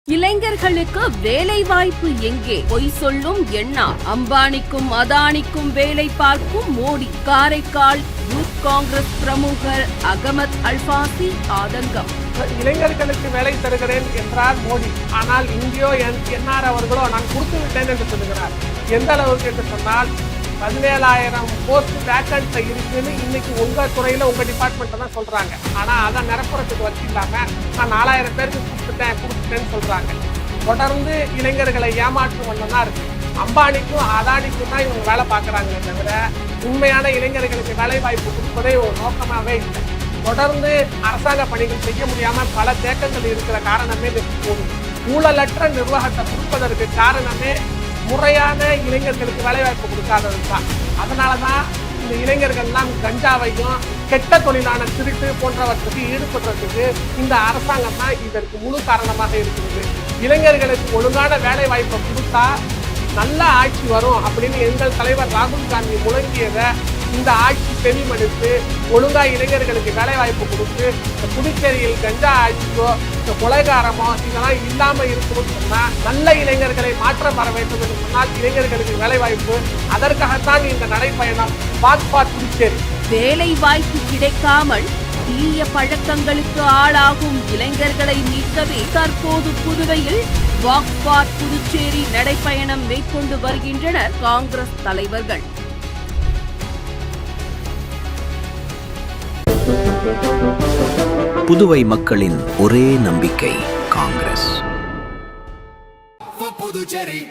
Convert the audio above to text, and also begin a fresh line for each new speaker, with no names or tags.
இளைஞர்களுக்கு வேலை வாய்ப்பு எங்கே? பொய் சொல்லும் எண்ணா. அம்பானிக்கும் அதானிக்கும் வேலை பார்க்கும் மோடி. காரைக்கால் யூத் காங்கிரஸ் பிரமுகர் அகமத் அல்பாசி ஆதங்கம்.
இளைஞர்களுக்கு வேலை தருகிறேன் என்றார் மோடி. ஆனால் இந்தியோ என்ஆர் அவர்களோ நான் கொடுத்து விட்டேன் என்று சொல்லுகிறார். எந்த அளவுக்கு என்று சொன்னால் 17,000 போஸ்ட் வேக்கன்ட் இருக்குன்னு இன்னைக்கு உங்க துறையில உங்க டிபார்ட்மெண்ட் தான் சொல்றாங்க. ஆனா அதை நிரப்புறதுக்கு வச்சு இல்லாம நான் 4,000 பேருக்கு கொடுத்துட்டேன்னு சொல்றாங்க. தொடர்ந்து இளைஞர்களை ஏமாற்றும் வண்ணம் தான் இருக்கு. அம்பானிக்கும் அதானிக்கும் தான் இவங்க வேலை பார்க்கறாங்களே தவிர உண்மையான இளைஞர்களுக்கு வேலை வாய்ப்பு கொடுப்பதே ஒரு நோக்கமாவே இல்லை. தொடர்ந்து அரசாங்க பணிகள் செய்ய முடியாம பல தேக்கங்கள் இருக்கிற காரணமே ஊழலற்ற நிர்வாகத்தை கொடுப்பதற்கு காரணமே முறையான இளைஞர்களுக்கு வேலைவாய்ப்பு கொடுக்காதது தான். அதனாலதான் இந்த இளைஞர்கள்லாம் கஞ்சாவையும் கெட்ட தொழிலான திருட்டு போன்றவற்றுக்கு ஈடுபடுறதுக்கு இந்த அரசாங்கம் தான் இதற்கு முழு காரணமாக இருக்கிறது. இளைஞர்களுக்கு ஒழுங்கான வேலை வாய்ப்பை கொடுத்தா நல்ல ஆட்சி வரும் அப்படின்னு எங்கள் தலைவர் ராகுல் காந்தி முழங்கியதை இந்த ஆட்சி செவிமடுத்து ஒழுங்கா இளைஞர்களுக்கு வேலை வாய்ப்பு கொடுத்து இந்த புதுச்சேரியில் கஞ்சா ஆட்சியோ இந்த கொலைகாரமோ இதெல்லாம் இல்லாம இருக்கணும்னு சொன்னா நல்ல இளைஞர்களை மாற்றம் வர வேண்டும் என்று சொன்னால் இளைஞர்களுக்கு வேலை வாய்ப்பு. அதற்காகத்தான் இந்த நடைப்பயணம் வாக்பாத் புதுச்சேரி.
வேலை வாய்ப்பு கிடைக்காமல் தீய பழக்கங்களுக்கு ஆளாகும் இளைஞர்களை மீட்கவே தற்போது புதுவையில் வாக்பாத் புதுச்சேரி நடைப்பயணம் மேற்கொண்டு வருகின்றனர் காங்கிரஸ் தலைவர்கள்.
புதுவை மக்களின் ஒரே நம்பிக்கை காங்கிரஸ்.
புதுச்சேரி.